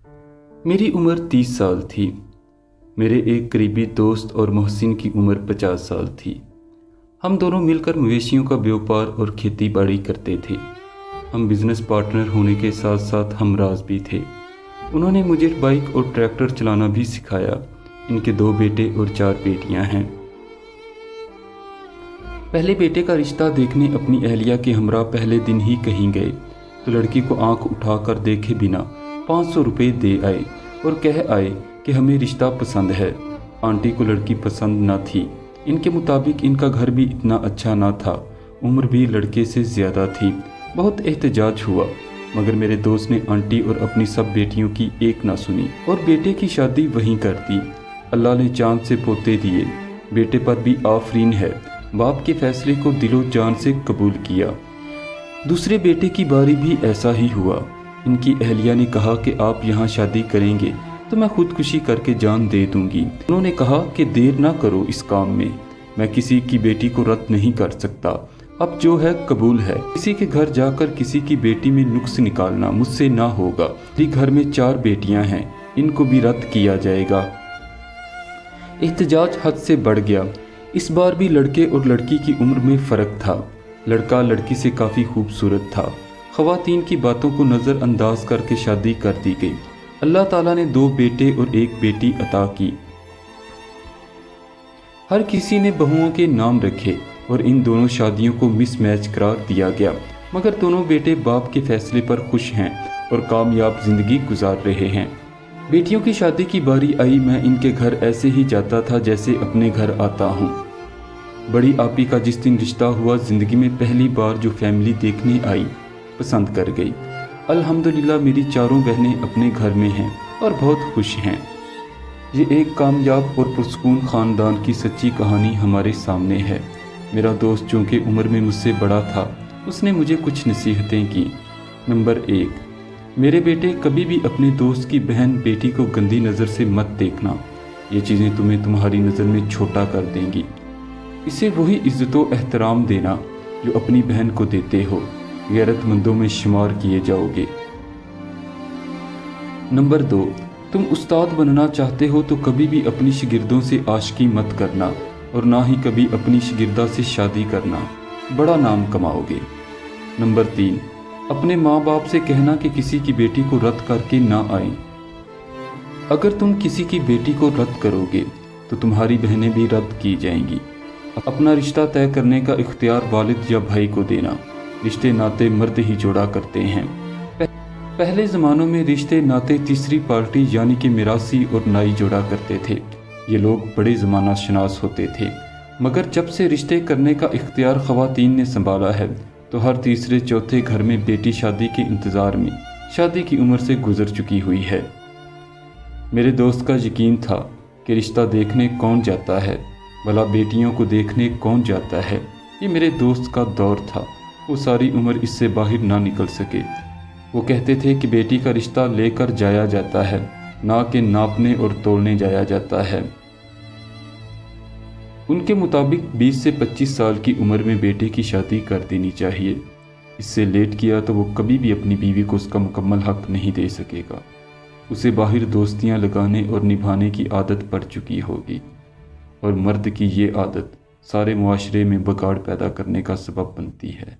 मेरी उम्र 30 साल थी। मेरे एक करीबी दोस्त और मोहसिन की उम्र 50 साल थी। हम दोनों मिलकर मवेशियों का व्यापार और खेती बाड़ी करते थे। हम बिजनेस पार्टनर होने के साथ साथ हमराज भी थे। उन्होंने मुझे बाइक और ट्रैक्टर चलाना भी सिखाया। इनके 2 बेटे और 4 बेटियां हैं। पहले बेटे का रिश्ता देखने अपनी अहलिया के हमरा पहले दिन ही कहीं गए तो लड़की को आंख उठाकर देखे बिना 500 रुपये दे आए और कह आए कि हमें रिश्ता पसंद है। आंटी को लड़की पसंद न थी। इनके मुताबिक इनका घर भी इतना अच्छा ना था, उम्र भी लड़के से ज़्यादा थी। बहुत एहतजाज हुआ मगर मेरे दोस्त ने आंटी और अपनी सब बेटियों की एक ना सुनी और बेटे की शादी वहीं कर दी। अल्लाह ने चांद से पोते दिए। बेटे पर भी आफरीन है। बाप के फैसले को दिलो जान से कबूल किया। दूसरे बेटे की बारी भी ऐसा ही हुआ। इनकी अहलिया ने कहा कि आप यहाँ शादी करेंगे तो मैं खुदकुशी करके जान दे दूंगी। उन्होंने कहा कि देर ना करो इस काम में, मैं किसी की बेटी को रद्द नहीं कर सकता। अब जो है कबूल है। किसी के घर जाकर किसी की बेटी में नुक्स निकालना मुझसे ना होगा। मेरे घर में 4 बेटियां हैं, इनको भी रद्द किया जाएगा। एहतजाज हद से बढ़ गया। इस बार भी लड़के और लड़की की उम्र में फ़र्क था। लड़का लड़की से काफ़ी खूबसूरत था। ख़वातीन की बातों को नज़रअंदाज करके शादी कर दी गई। अल्लाह ताला ने 2 बेटे और 1 बेटी अता की। हर किसी ने बहुओं के नाम रखे और इन दोनों शादियों को मिसमैच करार दिया गया, मगर दोनों बेटे बाप के फैसले पर खुश हैं और कामयाब ज़िंदगी गुजार रहे हैं। बेटियों की शादी की बारी आई। मैं इनके घर ऐसे ही जाता था जैसे अपने घर आता हूँ। बड़ी आपी का जिस दिन रिश्ता हुआ, ज़िंदगी में पहली बार जो फैमिली देखने आई पसंद कर गई। अल्हम्दुलिल्लाह मेरी 4 बहनें अपने घर में हैं और बहुत खुश हैं। ये एक कामयाब और पुरसकून ख़ानदान की सच्ची कहानी हमारे सामने है। मेरा दोस्त जो कि उम्र में मुझसे बड़ा था, उसने मुझे कुछ नसीहतें की। नंबर 1, मेरे बेटे कभी भी अपने दोस्त की बहन बेटी को गंदी नज़र से मत देखना। ये चीज़ें तुम्हें तुम्हारी नज़र में छोटा कर देंगी। इसे वही इज़्ज़त व एहतराम देना जो अपनी बहन को देते हो। गैरतमंदों में शुमार किए जाओगे। नंबर 2, तुम उस्ताद बनना चाहते हो तो कभी भी अपनी शागिर्दों से आशिकी मत करना और ना ही कभी अपनी शागिर्दा से शादी करना, बड़ा नाम कमाओगे। नंबर 3, अपने माँ बाप से कहना कि किसी की बेटी को रद्द करके ना आए। अगर तुम किसी की बेटी को रद्द करोगे तो तुम्हारी बहनें भी रद्द की जाएंगी। अपना रिश्ता तय करने का इख्तियार वालिद या भाई को देना। रिश्ते नाते मर्द ही जोड़ा करते हैं। पहले ज़मानों में रिश्ते नाते तीसरी पार्टी यानी कि मिरासी और नाई जोड़ा करते थे। ये लोग बड़े ज़माना शनास होते थे, मगर जब से रिश्ते करने का इख्तियार ख़वातीन ने संभाला है तो हर तीसरे चौथे घर में बेटी शादी के इंतज़ार में शादी की उम्र से गुजर चुकी हुई है। मेरे दोस्त का यकीन था कि रिश्ता देखने कौन जाता है, भला बेटियों को देखने कौन जाता है। ये मेरे दोस्त का दौर था। वो सारी उम्र इससे बाहर ना निकल सके। वो कहते थे कि बेटी का रिश्ता लेकर जाया जाता है, ना कि नापने और तोलने जाया जाता है। उनके मुताबिक 20 से 25 साल की उम्र में बेटे की शादी कर देनी चाहिए। इससे लेट किया तो वो कभी भी अपनी बीवी को उसका मुकम्मल हक नहीं दे सकेगा। उसे बाहर दोस्तियां लगाने और निभाने की आदत पड़ चुकी होगी और मर्द की ये आदत सारे मुआशरे में बगाड़ पैदा करने का सबब बनती है।